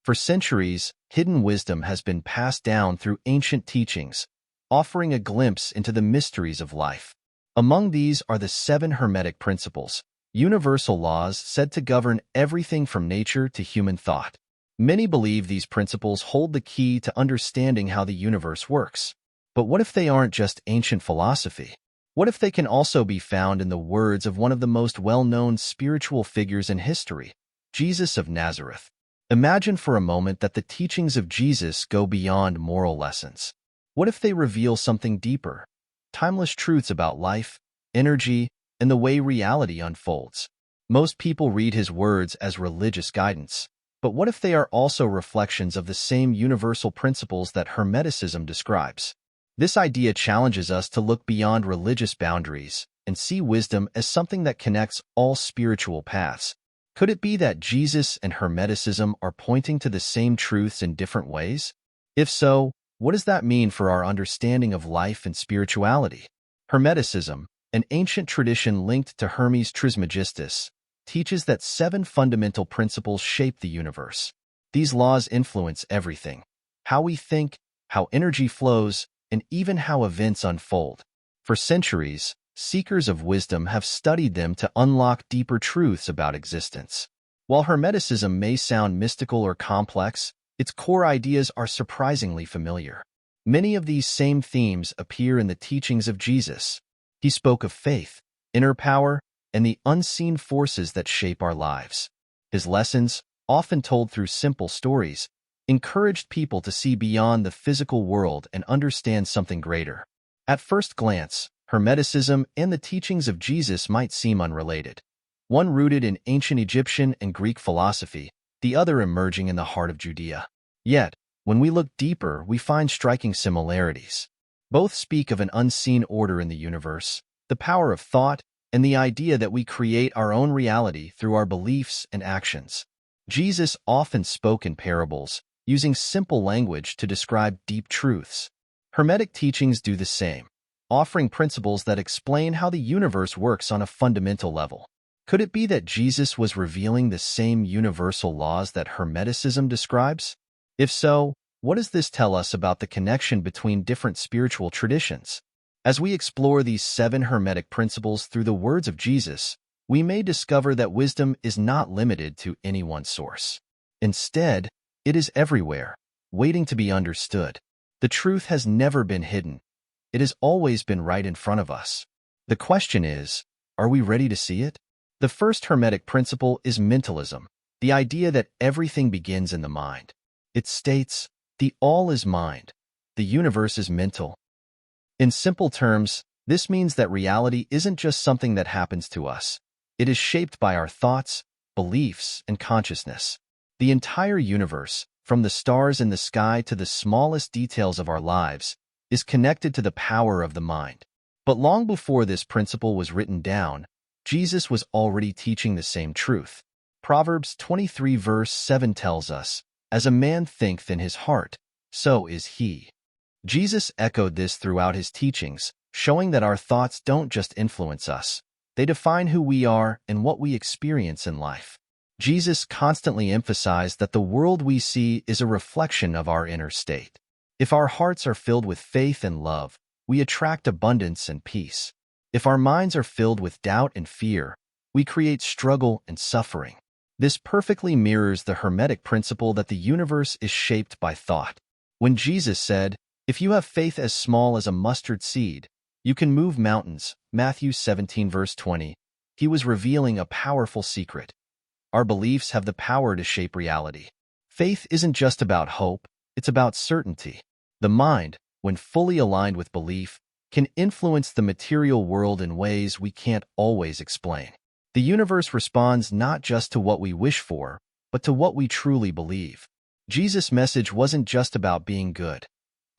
For centuries, hidden wisdom has been passed down through ancient teachings, offering a glimpse into the mysteries of life. Among these are the Seven Hermetic Principles, universal laws said to govern everything from nature to human thought. Many believe these principles hold the key to understanding how the universe works. But what if they aren't just ancient philosophy? What if they can also be found in the words of one of the most well-known spiritual figures in history, Jesus of Nazareth? Imagine for a moment that the teachings of Jesus go beyond moral lessons. What if they reveal something deeper, timeless truths about life, energy, and the way reality unfolds? Most people read his words as religious guidance, but what if they are also reflections of the same universal principles that Hermeticism describes? This idea challenges us to look beyond religious boundaries and see wisdom as something that connects all spiritual paths. Could it be that Jesus and Hermeticism are pointing to the same truths in different ways? If so, what does that mean for our understanding of life and spirituality? Hermeticism, an ancient tradition linked to Hermes Trismegistus, teaches that 7 fundamental principles shape the universe. These laws influence everything: how we think, how energy flows, and even how events unfold. For centuries, seekers of wisdom have studied them to unlock deeper truths about existence. While Hermeticism may sound mystical or complex, its core ideas are surprisingly familiar. Many of these same themes appear in the teachings of Jesus. He spoke of faith, inner power, and the unseen forces that shape our lives. His lessons, often told through simple stories, encouraged people to see beyond the physical world and understand something greater. At first glance, Hermeticism and the teachings of Jesus might seem unrelated, one rooted in ancient Egyptian and Greek philosophy, the other emerging in the heart of Judea. Yet, when we look deeper, we find striking similarities. Both speak of an unseen order in the universe, the power of thought, and the idea that we create our own reality through our beliefs and actions. Jesus often spoke in parables, using simple language to describe deep truths. Hermetic teachings do the same, offering principles that explain how the universe works on a fundamental level. Could it be that Jesus was revealing the same universal laws that Hermeticism describes? If so, what does this tell us about the connection between different spiritual traditions? As we explore these 7 Hermetic principles through the words of Jesus, we may discover that wisdom is not limited to any one source. Instead, it is everywhere, waiting to be understood. The truth has never been hidden. It has always been right in front of us. The question is, are we ready to see it? The first Hermetic principle is mentalism, the idea that everything begins in the mind. It states, the all is mind, the universe is mental. In simple terms, this means that reality isn't just something that happens to us. It is shaped by our thoughts, beliefs, and consciousness. The entire universe, from the stars in the sky to the smallest details of our lives, is connected to the power of the mind. But long before this principle was written down, Jesus was already teaching the same truth. Proverbs 23 verse 7 tells us, "As a man thinketh in his heart, so is he." Jesus echoed this throughout his teachings, showing that our thoughts don't just influence us. They define who we are and what we experience in life. Jesus constantly emphasized that the world we see is a reflection of our inner state. If our hearts are filled with faith and love, we attract abundance and peace. If our minds are filled with doubt and fear, we create struggle and suffering. This perfectly mirrors the Hermetic principle that the universe is shaped by thought. When Jesus said, "If you have faith as small as a mustard seed, you can move mountains," Matthew 17 verse 20, he was revealing a powerful secret. Our beliefs have the power to shape reality. Faith isn't just about hope, it's about certainty. The mind, when fully aligned with belief, can influence the material world in ways we can't always explain. The universe responds not just to what we wish for, but to what we truly believe. Jesus' message wasn't just about being good.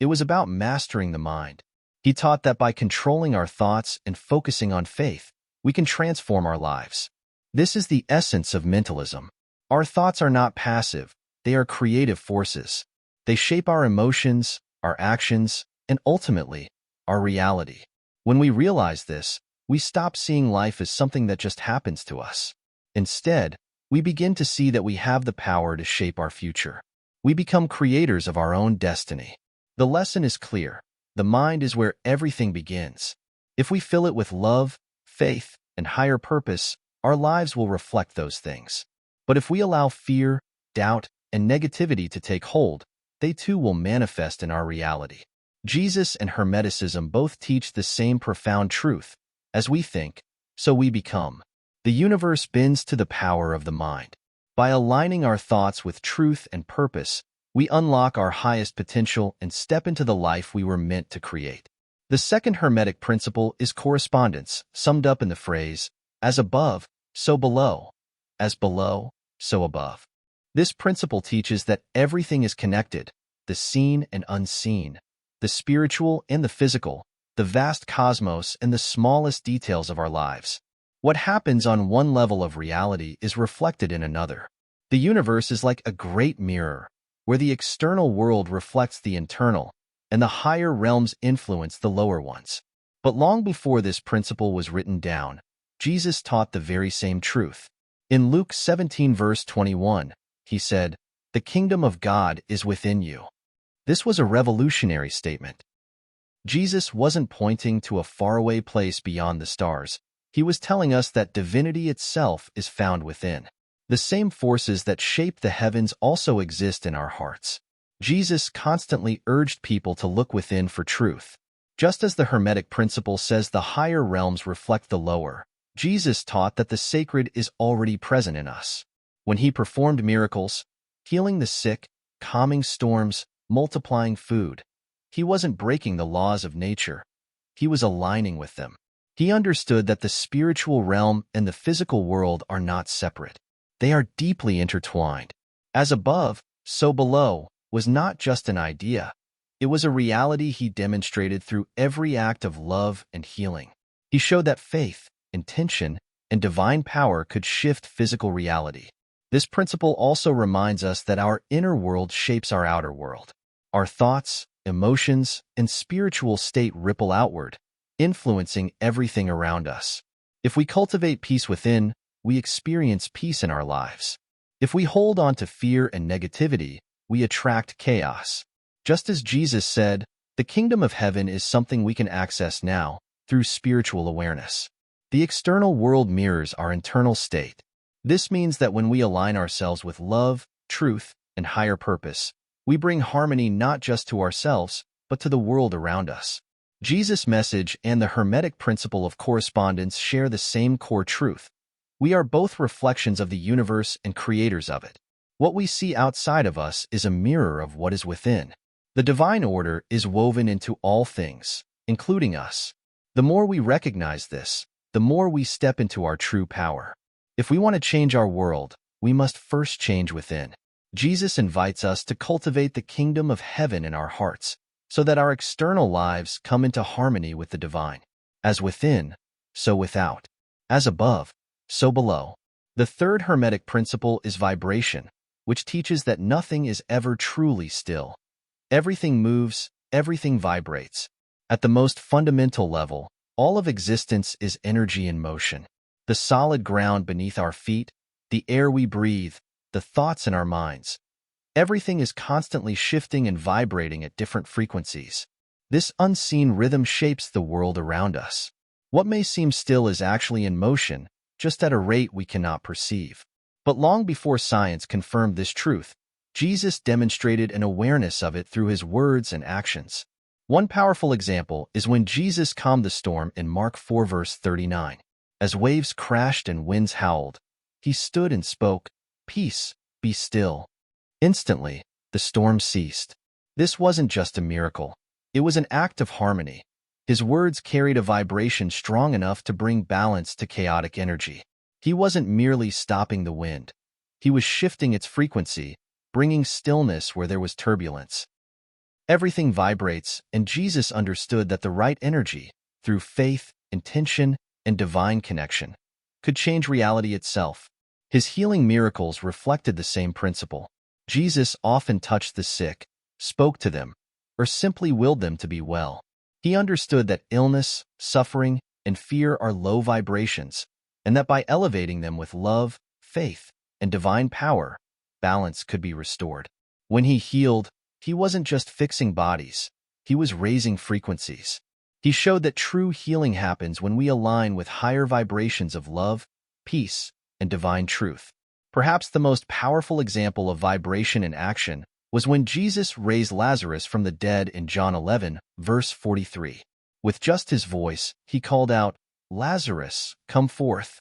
It was about mastering the mind. He taught that by controlling our thoughts and focusing on faith, we can transform our lives. This is the essence of mentalism. Our thoughts are not passive, they are creative forces. They shape our emotions, our actions, and ultimately, our reality. When we realize this, we stop seeing life as something that just happens to us. Instead, we begin to see that we have the power to shape our future. We become creators of our own destiny. The lesson is clear. The mind is where everything begins. If we fill it with love, faith, and higher purpose, our lives will reflect those things. But if we allow fear, doubt, and negativity to take hold, they too will manifest in our reality. Jesus and Hermeticism both teach the same profound truth. As we think, so we become. The universe bends to the power of the mind. By aligning our thoughts with truth and purpose, we unlock our highest potential and step into the life we were meant to create. The second Hermetic principle is correspondence, summed up in the phrase, as above, so below. As below, so above. This principle teaches that everything is connected, the seen and unseen, the spiritual and the physical, the vast cosmos and the smallest details of our lives. What happens on one level of reality is reflected in another. The universe is like a great mirror, where the external world reflects the internal, and the higher realms influence the lower ones. But long before this principle was written down, Jesus taught the very same truth. In Luke 17 verse 21, he said, "The kingdom of God is within you." This was a revolutionary statement. Jesus wasn't pointing to a faraway place beyond the stars. He was telling us that divinity itself is found within. The same forces that shape the heavens also exist in our hearts. Jesus constantly urged people to look within for truth. Just as the Hermetic principle says the higher realms reflect the lower, Jesus taught that the sacred is already present in us. When he performed miracles, healing the sick, calming storms, multiplying food, he wasn't breaking the laws of nature. He was aligning with them. He understood that the spiritual realm and the physical world are not separate. They are deeply intertwined. As above, so below was not just an idea. It was a reality he demonstrated through every act of love and healing. He showed that faith, intention, and divine power could shift physical reality. This principle also reminds us that our inner world shapes our outer world. Our thoughts, emotions, and spiritual state ripple outward, influencing everything around us. If we cultivate peace within, we experience peace in our lives. If we hold on to fear and negativity, we attract chaos. Just as Jesus said, the kingdom of heaven is something we can access now through spiritual awareness. The external world mirrors our internal state. This means that when we align ourselves with love, truth, and higher purpose, we bring harmony not just to ourselves, but to the world around us. Jesus' message and the Hermetic principle of correspondence share the same core truth. We are both reflections of the universe and creators of it. What we see outside of us is a mirror of what is within. The divine order is woven into all things, including us. The more we recognize this, the more we step into our true power. If we want to change our world, we must first change within. Jesus invites us to cultivate the kingdom of heaven in our hearts, so that our external lives come into harmony with the divine. As within, so without. As above, so below. The third Hermetic principle is vibration, which teaches that nothing is ever truly still. Everything moves, everything vibrates. At the most fundamental level, all of existence is energy in motion. The solid ground beneath our feet, the air we breathe, the thoughts in our minds. Everything is constantly shifting and vibrating at different frequencies. This unseen rhythm shapes the world around us. What may seem still is actually in motion, just at a rate we cannot perceive. But long before science confirmed this truth, Jesus demonstrated an awareness of it through his words and actions. One powerful example is when Jesus calmed the storm in Mark 4 verse 39. As waves crashed and winds howled, he stood and spoke, "Peace, be still." Instantly, the storm ceased. This wasn't just a miracle. It was an act of harmony. His words carried a vibration strong enough to bring balance to chaotic energy. He wasn't merely stopping the wind. He was shifting its frequency, bringing stillness where there was turbulence. Everything vibrates, and Jesus understood that the right energy, through faith, intention, and divine connection, could change reality itself. His healing miracles reflected the same principle. Jesus often touched the sick, spoke to them, or simply willed them to be well. He understood that illness, suffering, and fear are low vibrations, and that by elevating them with love, faith, and divine power, balance could be restored. When he healed, he wasn't just fixing bodies, he was raising frequencies. He showed that true healing happens when we align with higher vibrations of love, peace, and divine truth. Perhaps the most powerful example of vibration in action was when Jesus raised Lazarus from the dead in John 11, verse 43. With just his voice, he called out, "Lazarus, come forth."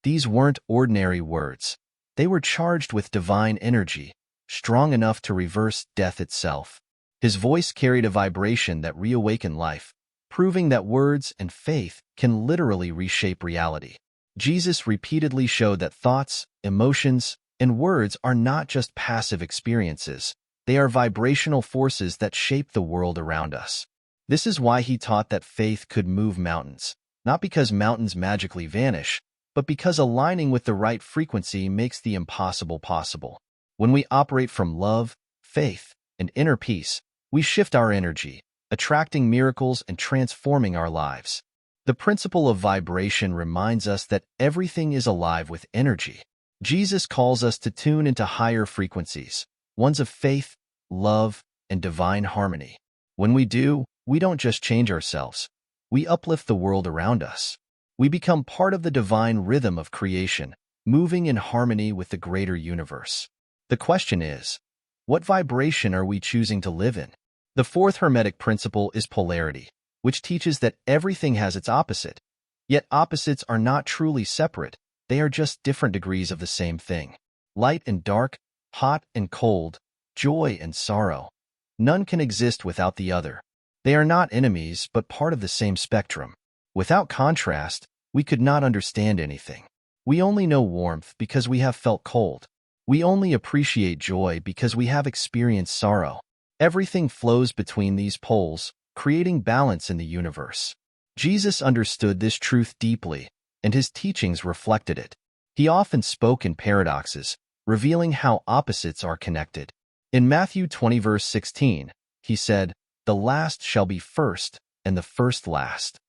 These weren't ordinary words. They were charged with divine energy, strong enough to reverse death itself. His voice carried a vibration that reawakened life, proving that words and faith can literally reshape reality. Jesus repeatedly showed that thoughts, emotions, and words are not just passive experiences. They are vibrational forces that shape the world around us. This is why he taught that faith could move mountains, not because mountains magically vanish, but because aligning with the right frequency makes the impossible possible. When we operate from love, faith, and inner peace, we shift our energy, attracting miracles and transforming our lives. The principle of vibration reminds us that everything is alive with energy. Jesus calls us to tune into higher frequencies, ones of faith, love, and divine harmony. When we do, we don't just change ourselves, we uplift the world around us. We become part of the divine rhythm of creation, moving in harmony with the greater universe. The question is, what vibration are we choosing to live in? The fourth Hermetic principle is polarity, which teaches that everything has its opposite. Yet opposites are not truly separate, they are just different degrees of the same thing. Light and dark, hot and cold, joy and sorrow. None can exist without the other. They are not enemies, but part of the same spectrum. Without contrast, we could not understand anything. We only know warmth because we have felt cold. We only appreciate joy because we have experienced sorrow. Everything flows between these poles, creating balance in the universe. Jesus understood this truth deeply, and his teachings reflected it. He often spoke in paradoxes, revealing how opposites are connected. In Matthew 20 verse 16, he said, "The last shall be first, and the first last."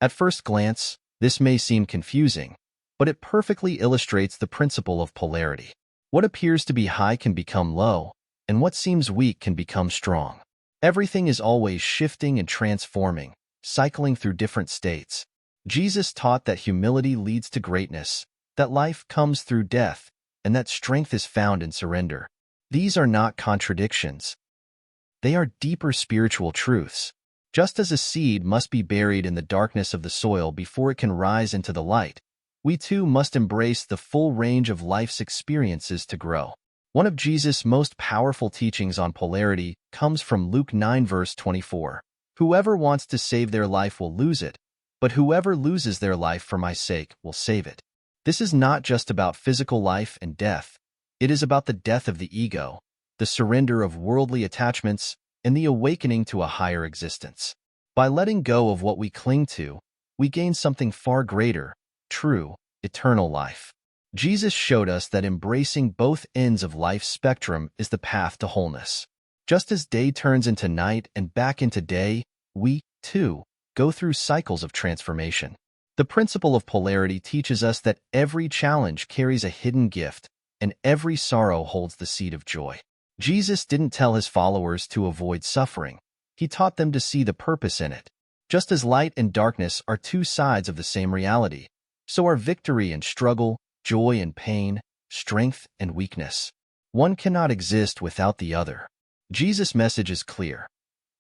At first glance, this may seem confusing, but it perfectly illustrates the principle of polarity. What appears to be high can become low, and what seems weak can become strong. Everything is always shifting and transforming, cycling through different states. Jesus taught that humility leads to greatness, that life comes through death, and that strength is found in surrender. These are not contradictions. They are deeper spiritual truths. Just as a seed must be buried in the darkness of the soil before it can rise into the light, we too must embrace the full range of life's experiences to grow. One of Jesus' most powerful teachings on polarity comes from Luke 9 verse 24. "Whoever wants to save their life will lose it, but whoever loses their life for my sake will save it." This is not just about physical life and death. It is about the death of the ego, the surrender of worldly attachments, and the awakening to a higher existence. By letting go of what we cling to, we gain something far greater, true, eternal life. Jesus showed us that embracing both ends of life's spectrum is the path to wholeness. Just as day turns into night and back into day, we, too, go through cycles of transformation. The principle of polarity teaches us that every challenge carries a hidden gift, and every sorrow holds the seed of joy. Jesus didn't tell his followers to avoid suffering. He taught them to see the purpose in it. Just as light and darkness are two sides of the same reality, so are victory and struggle, joy and pain, strength and weakness. One cannot exist without the other. Jesus' message is clear.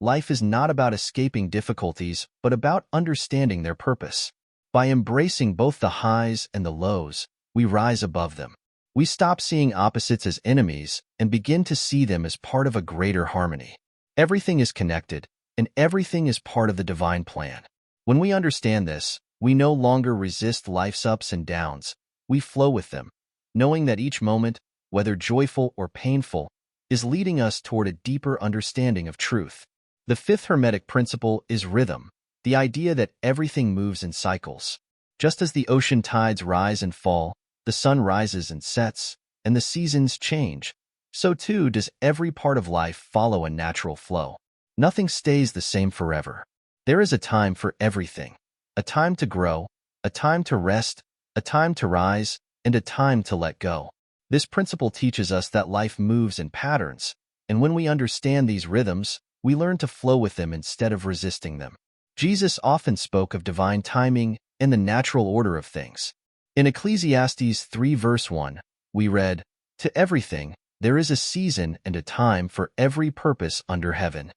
Life is not about escaping difficulties, but about understanding their purpose. By embracing both the highs and the lows, we rise above them. We stop seeing opposites as enemies and begin to see them as part of a greater harmony. Everything is connected, and everything is part of the divine plan. When we understand this, we no longer resist life's ups and downs. We flow with them, knowing that each moment, whether joyful or painful, is leading us toward a deeper understanding of truth. The fifth Hermetic principle is rhythm, the idea that everything moves in cycles. Just as the ocean tides rise and fall, the sun rises and sets, and the seasons change, so too does every part of life follow a natural flow. Nothing stays the same forever. There is a time for everything, a time to grow, a time to rest, a time to rise, and a time to let go. This principle teaches us that life moves in patterns, And when we understand these rhythms, we learn to flow with them instead of resisting them. Jesus often spoke of divine timing and the natural order of things. In Ecclesiastes 3 verse 1, we read, "To everything there is a season and a time for every purpose under heaven."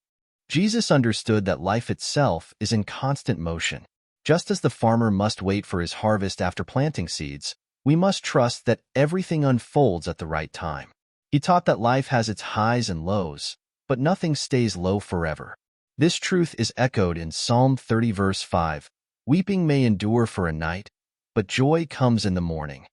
Jesus understood that life itself is in constant motion. Just as the farmer must wait for his harvest after planting seeds, we must trust that everything unfolds at the right time. He taught that life has its highs and lows, but nothing stays low forever. This truth is echoed in Psalm 30 verse 5, "Weeping may endure for a night, but joy comes in the morning."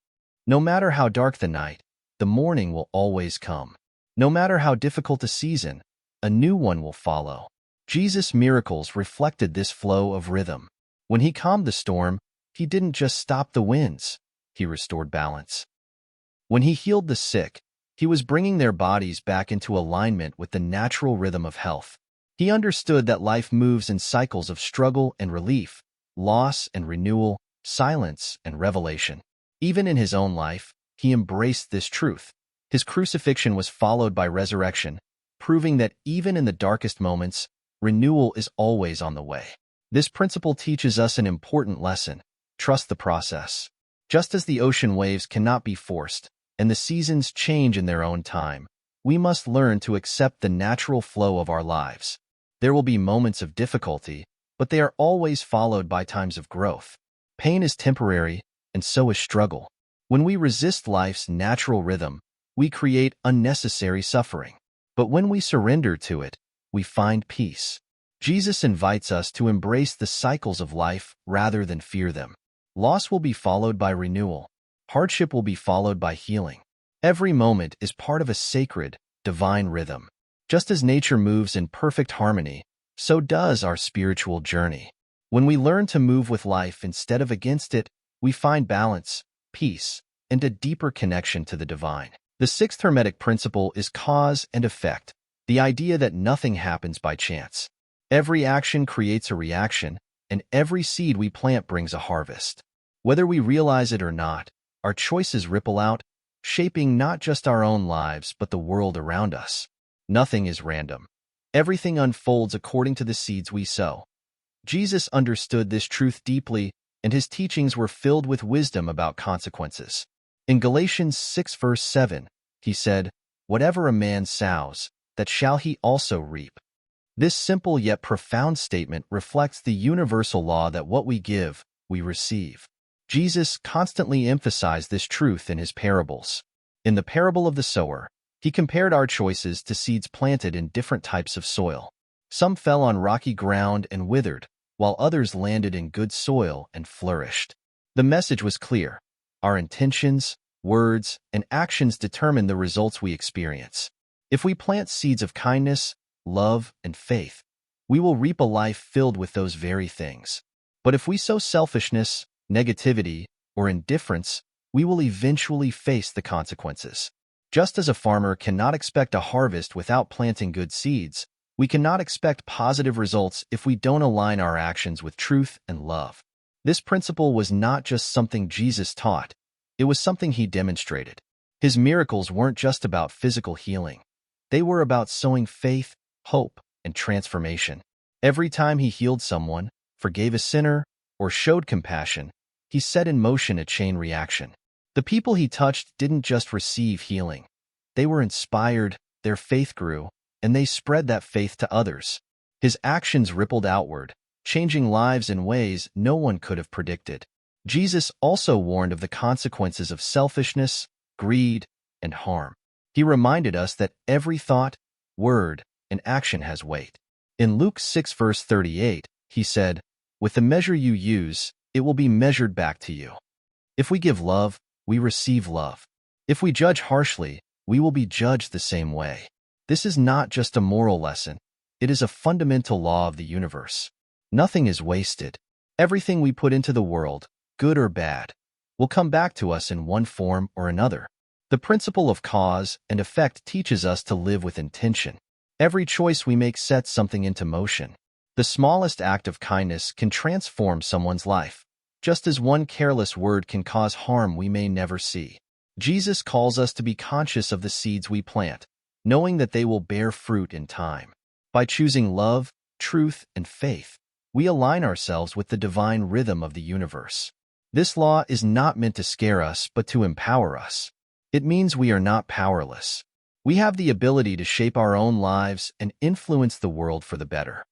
No matter how dark the night, the morning will always come. No matter how difficult a season, a new one will follow. Jesus' miracles reflected this flow of rhythm. When he calmed the storm, he didn't just stop the winds, he restored balance. When he healed the sick, he was bringing their bodies back into alignment with the natural rhythm of health. He understood that life moves in cycles of struggle and relief, loss and renewal, silence and revelation. Even in his own life, he embraced this truth. His crucifixion was followed by resurrection, proving that even in the darkest moments, renewal is always on the way. This principle teaches us an important lesson: trust the process. Just as the ocean waves cannot be forced, and the seasons change in their own time, we must learn to accept the natural flow of our lives. There will be moments of difficulty, but they are always followed by times of growth. Pain is temporary, and so is struggle. When we resist life's natural rhythm, we create unnecessary suffering. But when we surrender to it, we find peace. Jesus invites us to embrace the cycles of life rather than fear them. Loss will be followed by renewal. Hardship will be followed by healing. Every moment is part of a sacred, divine rhythm. Just as nature moves in perfect harmony, so does our spiritual journey. When we learn to move with life instead of against it, we find balance, peace, and a deeper connection to the divine. The sixth Hermetic principle is cause and effect, the idea that nothing happens by chance. Every action creates a reaction, and every seed we plant brings a harvest. Whether we realize it or not, our choices ripple out, shaping not just our own lives but the world around us. Nothing is random. Everything unfolds according to the seeds we sow. Jesus understood this truth deeply, and his teachings were filled with wisdom about consequences. In Galatians 6 verse 7, he said, "Whatever a man sows, that shall he also reap." This simple yet profound statement reflects the universal law that what we give, we receive. Jesus constantly emphasized this truth in his parables. In the parable of the sower, he compared our choices to seeds planted in different types of soil. Some fell on rocky ground and withered, while others landed in good soil and flourished. The message was clear. Our intentions, words, and actions determine the results we experience. If we plant seeds of kindness, love, and faith, we will reap a life filled with those very things. But if we sow selfishness, negativity, or indifference, we will eventually face the consequences. Just as a farmer cannot expect a harvest without planting good seeds, we cannot expect positive results if we don't align our actions with truth and love. This principle was not just something Jesus taught, it was something he demonstrated. His miracles weren't just about physical healing. They were about sowing faith, hope, and transformation. Every time he healed someone, forgave a sinner, or showed compassion, he set in motion a chain reaction. The people he touched didn't just receive healing. They were inspired, their faith grew, and they spread that faith to others. His actions rippled outward, changing lives in ways no one could have predicted. Jesus also warned of the consequences of selfishness, greed, and harm. He reminded us that every thought, word, and action has weight. In Luke 6 verse 38, he said, "With the measure you use, it will be measured back to you." If we give love, we receive love. If we judge harshly, we will be judged the same way. This is not just a moral lesson, it is a fundamental law of the universe. Nothing is wasted. Everything we put into the world, good or bad, will come back to us in one form or another. The principle of cause and effect teaches us to live with intention. Every choice we make sets something into motion. The smallest act of kindness can transform someone's life, just as one careless word can cause harm we may never see. Jesus calls us to be conscious of the seeds we plant, knowing that they will bear fruit in time. By choosing love, truth, and faith, we align ourselves with the divine rhythm of the universe. This law is not meant to scare us, but to empower us. It means we are not powerless. We have the ability to shape our own lives and influence the world for the better.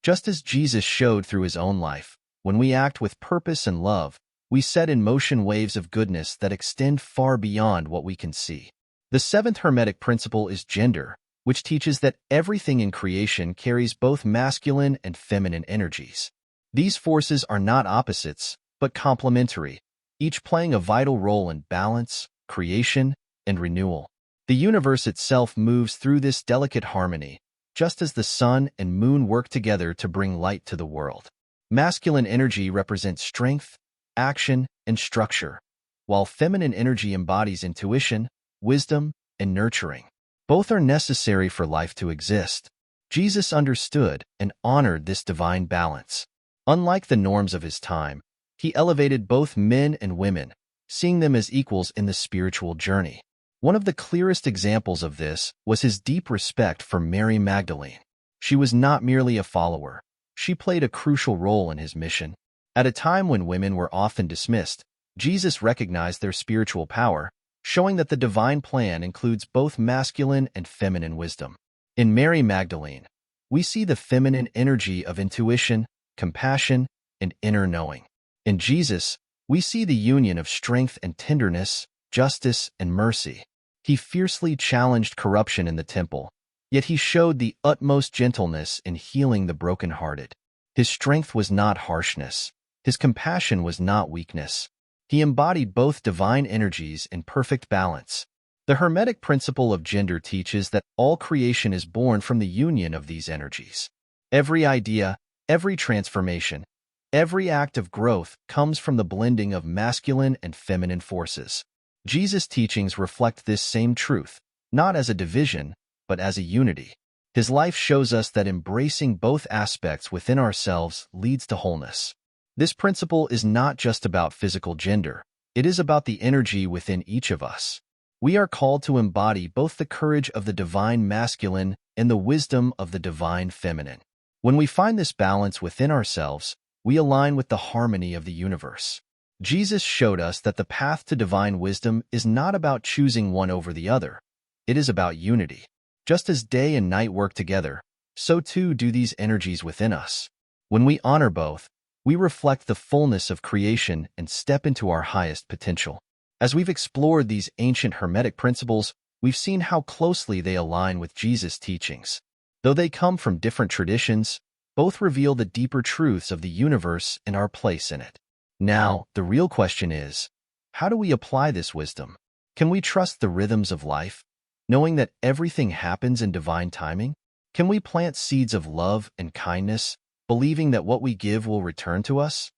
Just as Jesus showed through his own life, when we act with purpose and love, we set in motion waves of goodness that extend far beyond what we can see. The seventh Hermetic principle is gender, which teaches that everything in creation carries both masculine and feminine energies. These forces are not opposites, but complementary, each playing a vital role in balance, creation, and renewal. The universe itself moves through this delicate harmony, just as the sun and moon work together to bring light to the world. Masculine energy represents strength, action, and structure, while feminine energy embodies intuition, wisdom, and nurturing. Both are necessary for life to exist. Jesus understood and honored this divine balance. Unlike the norms of his time, he elevated both men and women, seeing them as equals in the spiritual journey. One of the clearest examples of this was his deep respect for Mary Magdalene. She was not merely a follower. She played a crucial role in his mission. At a time when women were often dismissed, Jesus recognized their spiritual power, showing that the divine plan includes both masculine and feminine wisdom. In Mary Magdalene, we see the feminine energy of intuition, compassion, and inner knowing. In Jesus, we see the union of strength and tenderness, justice and mercy. He fiercely challenged corruption in the temple, yet he showed the utmost gentleness in healing the brokenhearted. His strength was not harshness. His compassion was not weakness. He embodied both divine energies in perfect balance. The Hermetic principle of gender teaches that all creation is born from the union of these energies. Every idea, every transformation, every act of growth comes from the blending of masculine and feminine forces. Jesus' teachings reflect this same truth, not as a division, but as a unity. His life shows us that embracing both aspects within ourselves leads to wholeness. This principle is not just about physical gender. It is about the energy within each of us. We are called to embody both the courage of the divine masculine and the wisdom of the divine feminine. When we find this balance within ourselves, we align with the harmony of the universe. Jesus showed us that the path to divine wisdom is not about choosing one over the other. It is about unity. Just as day and night work together, so too do these energies within us. When we honor both, we reflect the fullness of creation and step into our highest potential. As we've explored these ancient Hermetic principles, we've seen how closely they align with Jesus' teachings. Though they come from different traditions, both reveal the deeper truths of the universe and our place in it. Now, the real question is, how do we apply this wisdom? Can we trust the rhythms of life, knowing that everything happens in divine timing? Can we plant seeds of love and kindness, believing that what we give will return to us?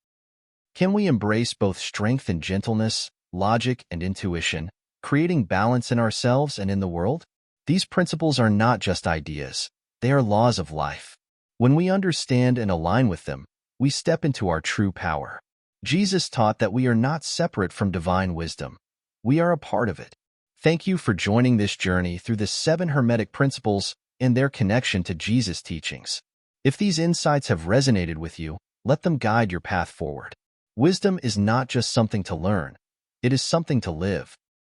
Can we embrace both strength and gentleness, logic and intuition, creating balance in ourselves and in the world? These principles are not just ideas. They are laws of life. When we understand and align with them, we step into our true power. Jesus taught that we are not separate from divine wisdom. We are a part of it. Thank you for joining this journey through the 7 Hermetic principles and their connection to Jesus' teachings. If these insights have resonated with you, let them guide your path forward. Wisdom is not just something to learn. It is something to live.